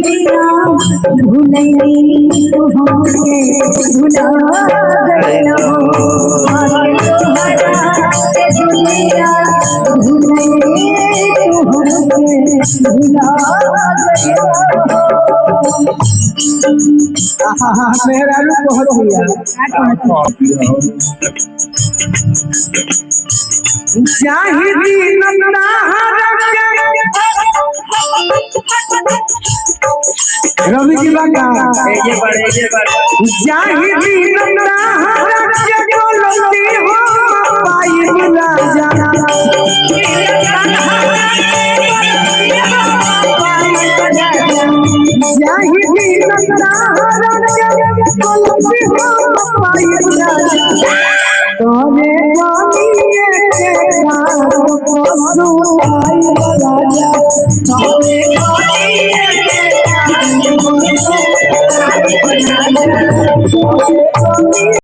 दुनिया भूलई तो हमके भुला गइलो तुम्हारा के दुनिया भूलई तो हमके भुला गइलो मेरा रूप बहुत दिया जाहिदी नन्ना रवि जी लगा जाहिदी नन्ना के बोलती हो पाई मिला जाना जाहिदी नन्ना के बोलती हो पाई मिला जाना तोरे जानिए के गान को सुनाई राजा तोरे जानिए के गान को सुनाई राजा